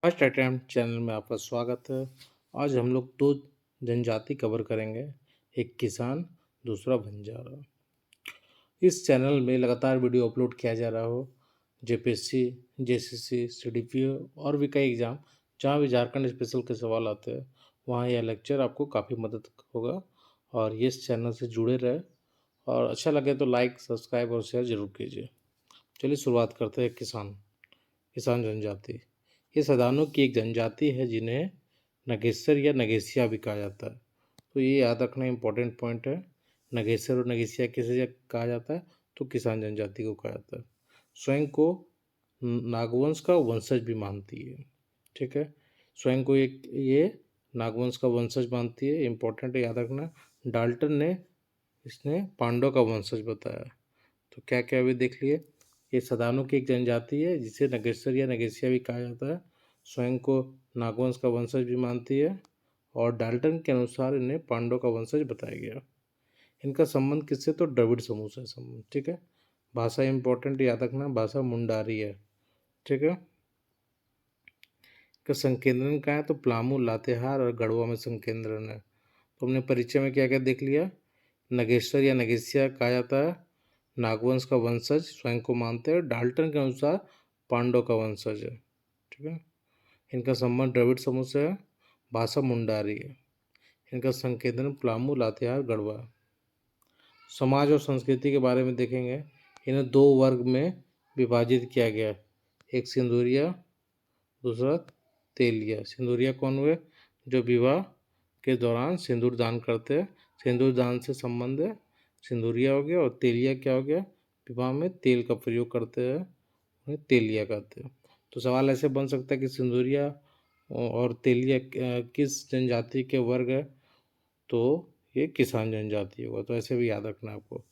First attempt channel में आपका स्वागत है। आज हम लोग दो जनजाति कवर करेंगे, एक किसान, दूसरा बंजारा। इस चैनल में लगातार वीडियो अपलोड किया जा रहा हो, जेपीएससी, जेसीसी, सीडीपीओ और भी कई एग्ज़ाम जहाँ भी झारखंड स्पेशल के सवाल आते हैं, वहाँ यह लेक्चर आपको काफ़ी मदद होगा। और ये इस चैनल से जुड़े रहे और अच्छा लगे तो लाइक, सब्सक्राइब और शेयर ज़रूर कीजिए। चलिए शुरुआत करते हैं। किसान जनजाति ये सदानों की एक जनजाति है जिन्हें नगेसर या नगेसिया भी कहा जाता है। तो ये याद रखना इम्पोर्टेंट पॉइंट है। नगेसर और नगेसिया किसे कहा जाता है? तो किसान जनजाति को कहा जाता है। स्वयं को नागवंश का वंशज भी मानती है। ठीक है, स्वयं को एक ये नागवंश का वंशज मानती है, इम्पोर्टेंट है, याद रखना। डाल्टन ने इसने पांडव का वंशज बताया। तो क्या क्या अभी देख लिए। ये सदानों की एक जनजाति है जिसे नगेश्वर या नगेशिया भी कहा जाता है। स्वयं को नागवंश का वंशज भी मानती है और डाल्टन के अनुसार इन्हें पांडव का वंशज बताया गया। इनका संबंध किससे? तो द्रविड़ समूह से संबंध। ठीक है, भाषा इंपॉर्टेंट, याद रखना, भाषा मुंडारी है। ठीक है, का संकेंद्रन कहाँ है? तो प्लामू, लातेहार और गढ़वा में संकेंद्रन है। तो हमने परिचय में क्या क्या देख लिया। नगेश्वर या नगेशिया कहा जाता है, नागवंश का वंशज स्वयं को मानते हैं, डाल्टन के अनुसार पांडव का वंशज है। ठीक है, इनका संबंध द्रविड़ समूह से है, भाषा मुंडारी है, इनका संकेंद्रन प्लामू, लातेहार, गढ़वा। समाज और संस्कृति के बारे में देखेंगे। इन्हें दो वर्ग में विभाजित किया गया, एक सिंदूरिया, दूसरा तेलिया। सिंदूरिया कौन हुए? जो विवाह के दौरान सिंदूर दान करते हैं, सिंदूर दान से संबंध है, सिंदूरिया हो गया। और तेलिया क्या हो गया? विवाह में तेल का प्रयोग करते हैं, उन्हें तेलिया कहते हैं। तो सवाल ऐसे बन सकता है कि सिंदूरिया और तेलिया किस जनजाति के वर्ग है? तो ये किसान जनजाति होगा। तो ऐसे भी याद रखना आपको।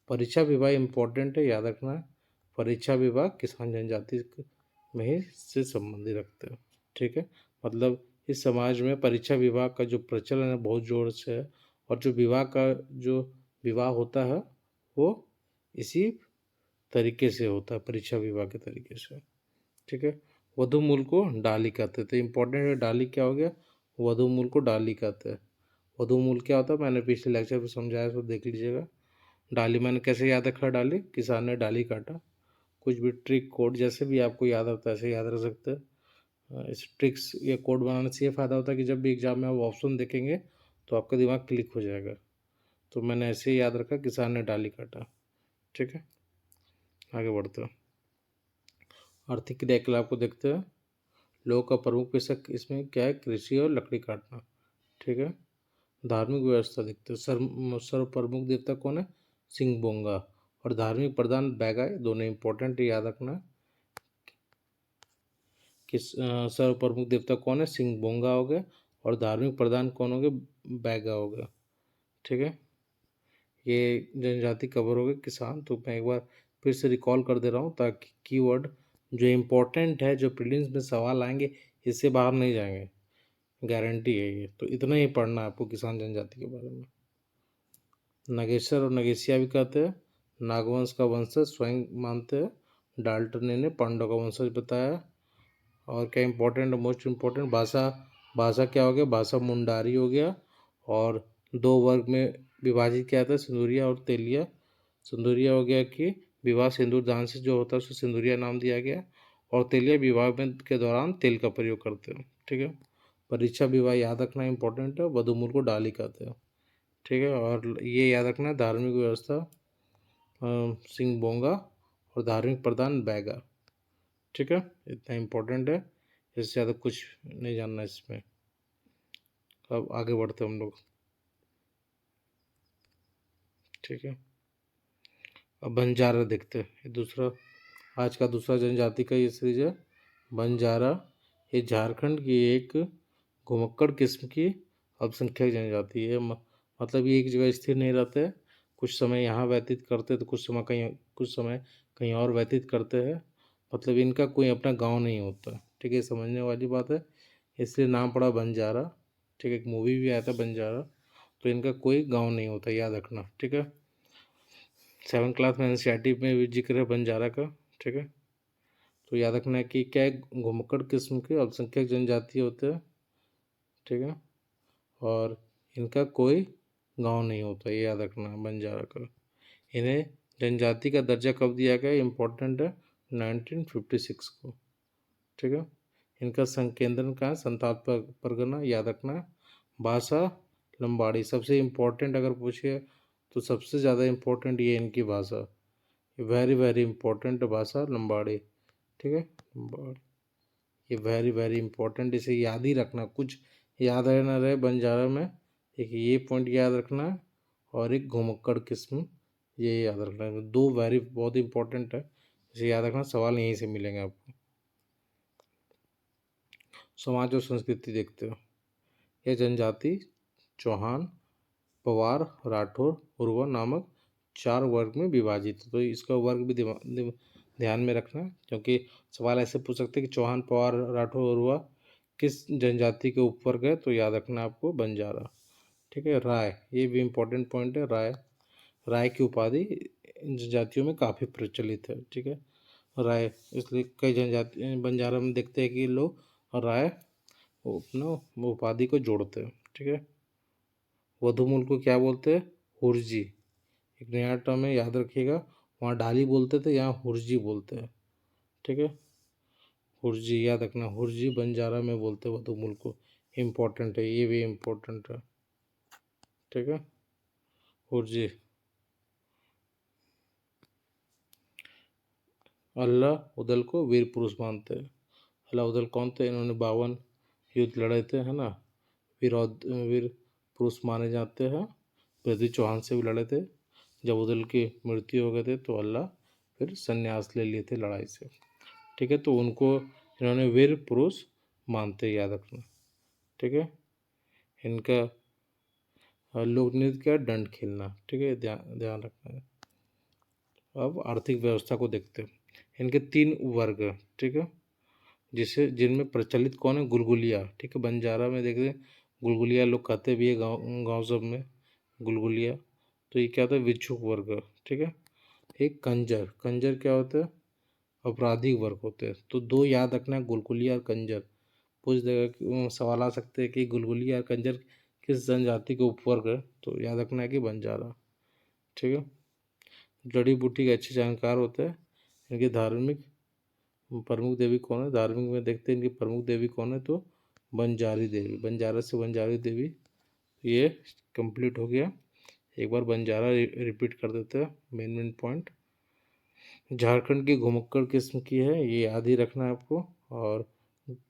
परीक्षा विवाह इंपॉर्टेंट है, याद रखना। परीक्षा विवाह किसान जनजाति में ही से संबंधित रखते हैं। ठीक है, मतलब इस समाज में परीक्षा विवाह का जो प्रचलन है बहुत जोर से है। और जो विवाह होता है वो इसी तरीके से होता है, परीक्षा विवाह के तरीके से। ठीक है, वधु मूल को डाली कहते हैं। तो इम्पोर्टेंट है, डाली क्या हो गया? वधु मूल को डाली कहते हैं। वधु मूल क्या होता है मैंने पिछले लेक्चर में समझाया, तो देख लीजिएगा। डाली मैंने कैसे याद रखा? डाली, किसान ने डाली काटा। कुछ भी ट्रिक कोड जैसे भी आपको याद आता है ऐसे याद रख सकते हैं। इस ट्रिक्स या कोड बनाने से ये फ़ायदा होता है कि जब भी एग्जाम में आप ऑप्शन देखेंगे तो आपका दिमाग क्लिक हो जाएगा। तो मैंने ऐसे ही याद रखा, किसान ने डाली काटा। ठीक है, आगे बढ़ते हैं। आर्थिक क्रियाकलाप को देखते हैं। लोगों का प्रमुख पेशा इसमें क्या है? कृषि और लकड़ी काटना। ठीक है, धार्मिक व्यवस्था देखते हैं। सर्व प्रमुख देवता कौन है? सिंह बोंगा। और धार्मिक प्रधान बैगाय, दोनों इंपॉर्टेंट याद रखना। कि सर्व प्रमुख देवता कौन है? सिंह बोंगा हो गए। और धार्मिक प्रधान कौन हो गए? बैगा हो गया। ठीक है, ये जनजाति कवर हो गए किसान। तो मैं एक बार फिर से रिकॉल कर दे रहा हूँ ताकि कीवर्ड जो इम्पोर्टेंट है, जो प्रीलिम्स में सवाल आएंगे, इससे बाहर नहीं जाएंगे, गारंटी है ये। तो इतना ही पढ़ना है आपको किसान जनजाति के बारे में। नागेश्वर और नगेशिया भी कहते हैं, नागवंश का वंशज स्वयं मानते हैं, डाल्टन ने पांडव का वंशज बताया। और क्या इंपॉर्टेंट, मोस्ट इम्पोर्टेंट, भाषा। भाषा क्या हो गया? भाषा मुंडारी हो गया। और दो वर्ग में विभाजित किया था, सिंदूरिया और तेलिया। सिंदूरिया हो गया कि विवाह सिंदूर दान से जो होता है उसको सिंदूरिया नाम दिया गया। और तेलिया विवाह में के दौरान तेल का प्रयोग करते हैं। ठीक है, परीक्षा विवाह याद रखना इंपॉर्टेंट है, वधूमूल को डाली कहते हैं। ठीक है, और ये याद रखना, धार्मिक व्यवस्था सिंह बोंगा और धार्मिक प्रधान बैगा। ठीक है, इतना इम्पोर्टेंट है, इससे ज़्यादा कुछ नहीं जानना इसमें। अब आगे बढ़ते हम लोग। ठीक है, अब बंजारा देखते हैं। ये दूसरा, आज का दूसरा जनजाति का ये सीरीज है, बंजारा। ये झारखंड की एक घुमक्कड़ किस्म की अल्पसंख्यक जनजाति है। मतलब ये एक जगह स्थिर नहीं रहते, कुछ समय यहाँ व्यतीत करते तो कुछ समय कहीं और व्यतीत करते हैं। मतलब इनका कोई अपना गांव नहीं होता। ठीक है, समझने वाली बात है, इसलिए नाम पड़ा बंजारा। ठीक है, एक मूवी भी आया था बंजारा। तो इनका कोई गांव नहीं होता, याद रखना। ठीक है, 7th क्लास में एनसीईआरटी में भी जिक्र है बंजारा का। ठीक है, तो याद रखना है कि क्या है, घुमक्कड़ किस्म के अल्पसंख्यक जनजाति होते हैं, ठीक है, और इनका कोई गांव नहीं होता, ये याद रखना है बंजारा का। इन्हें जनजाति का दर्जा कब दिया गया, इम्पोर्टेंट है, 1956 को, ठीक है। इनका संकेंद्रण कहाँ है, संथाल परगना, याद रखना है। भाषा लंबाड़ी, सबसे इम्पोर्टेंट अगर पूछिए तो सबसे ज़्यादा इम्पोर्टेंट ये इनकी भाषा, वेरी वेरी इम्पोर्टेंट भाषा लंबाड़ी, ठीक है, लंबाड़ी, ये वेरी वेरी इंपॉर्टेंट, इसे याद ही रखना, कुछ याद रहे ना रहे बंजारा में, एक ये पॉइंट याद रखना है और एक घुमक्कड़ किस्म, ये याद रखना है, दो वेरी बहुत इंपॉर्टेंट है, इसे याद रखना, सवाल यहीं से मिलेंगे आपको। समाज और संस्कृति देखते हो, यह जनजाति चौहान, पवार, राठौर, उर्वर नामक 4 वर्ग में विभाजित है, तो इसका वर्ग भी ध्यान में रखना, क्योंकि सवाल ऐसे पूछ सकते हैं कि चौहान, पवार, राठौर, उर्वर किस जनजाति के उपवर्ग है, तो याद रखना आपको बंजारा, ठीक है। राय, ये भी इम्पोर्टेंट पॉइंट है, राय, राय की उपाधि इन जनजातियों में काफ़ी प्रचलित है, ठीक है, राय, इसलिए कई जनजाति बंजारा में देखते हैं कि लोग राय अपना उपाधि को जोड़ते हैं, ठीक है। वधुमूल को क्या बोलते हैं, हुर्जी, एक नया टर्म है, याद रखिएगा, वहाँ डाली बोलते थे, यहाँ हुर्जी बोलते हैं, ठीक है, हुर्जी, याद रखना, हुर्जी बंजारा में बोलते हैं वधुमूल को, इम्पोर्टेंट है, ये भी इम्पोर्टेंट है, ठीक है, हुर्जी। अल्लाह उदल को वीर पुरुष मानते हैं, अल्लाह उदल कौन थे, इन्होंने 52 युद्ध लड़े थे, है ना, वीर पुरुष माने जाते हैं, पृथ्वी चौहान से भी लड़े थे, जब उदल की मृत्यु हो गए थे तो अल्लाह फिर संन्यास ले लिए थे लड़ाई से, ठीक है, तो उनको इन्होंने वीर पुरुष मानते, याद रखना, ठीक है। इनका लोक नृत्य क्या, दंड खेलना, ठीक है, ध्यान ध्यान रखना है। अब आर्थिक व्यवस्था को देखते हैं, इनके 3 वर्ग हैं, ठीक है, जिसे जिनमें प्रचलित कौन है, गुलगुलिया, ठीक है, बंजारा में देखते हैं गुलगुलिया लोग कहते भी है, गाँव गाँव सब में गुलगुलिया, तो ये क्या होता है, विच्छुक वर्ग, ठीक है। एक कंजर, कंजर क्या होता है, आपराधिक वर्ग होते हैं, तो दो याद रखना है, गुलगुलिया और कंजर, पूछ देगा कि सवाल आ सकते हैं कि गुलगुलिया और कंजर किस जनजाति के उपवर्ग है, तो याद रखना है कि बंजारा, ठीक है। जड़ी बूटी के अच्छे जानकार होते हैं, इनकी धार्मिक प्रमुख देवी कौन है, धार्मिक में देखते हैं इनकी प्रमुख देवी कौन है, तो बंजारी देवी, बंजारा से बंजारी देवी, ये कंप्लीट हो गया। एक बार बंजारा रिपीट कर देते हैं, मेन मेन पॉइंट। झारखंड की घुमक्कड़ किस्म की है, ये याद ही रखना है आपको, और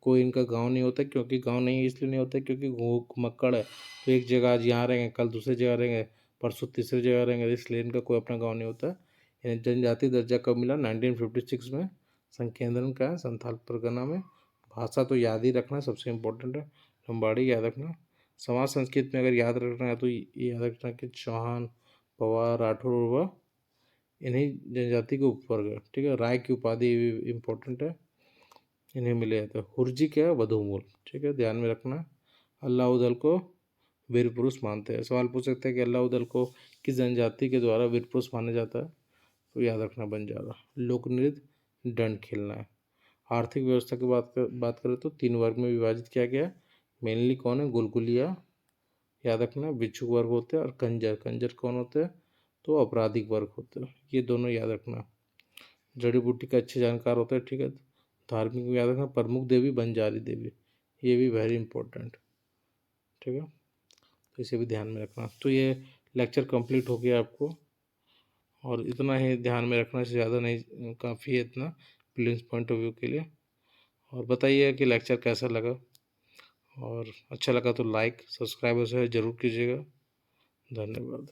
कोई इनका गांव नहीं होता, क्योंकि गांव नहीं इसलिए नहीं होता क्योंकि घुमक्कड़ है, तो एक जगह आज यहाँ रहेंगे, कल दूसरी जगह रहेंगे, परसों तीसरी जगह रहेंगे, इसलिए इनका कोई अपना गांव नहीं होता। इन्हें जनजाति दर्जा कब मिला, 1956 में, संकेंद्रण का है संथाल परगना में। भाषा तो याद ही रखना, सबसे इम्पोर्टेंट है, लंबाड़ी याद रखना। समाज संस्कृति में अगर याद रखना है तो ये याद रखना कि चौहान, पवार, राठौर, उर्वर इन्हीं जनजाति के उपवर्ग है, ठीक है। राय की उपाधि इम्पोर्टेंट है, इन्हें मिले जाते हैं। हुर्जी क्या है, वधूमूल, ठीक है, ध्यान में रखना। अल्लाह उदल को वीर पुरुष मानते हैं, सवाल पूछ सकते हैं कि अल्लाह उदल को किस जनजाति के द्वारा वीर पुरुष माना जाता है, तो याद रखना बंजारा। लोक नृत्य दंड खेलना है। आर्थिक व्यवस्था की बात करें तो 3 वर्ग में विभाजित किया गया है, मेनली कौन है, गुलगुलिया, याद रखना, भिक्षुक वर्ग होते हैं, और कंजर, कंजर कौन होते हैं, तो आपराधिक वर्ग होते हैं, ये दोनों याद रखना। जड़ी बूटी का अच्छे जानकार होते हैं, ठीक है। धार्मिक में याद रखना, प्रमुख देवी बंजारी देवी, ये भी वेरी इंपॉर्टेंट, ठीक है, तो इसे भी ध्यान में रखना। तो ये लेक्चर कंप्लीट हो गया आपको, और इतना ही ध्यान में रखना, से ज़्यादा नहीं, काफ़ी है इतना प्रीलिम्स पॉइंट ऑफ व्यू के लिए। और बताइए कि लेक्चर कैसा लगा, और अच्छा लगा तो लाइक, सब्सक्राइब और शेयर जरूर कीजिएगा। धन्यवाद।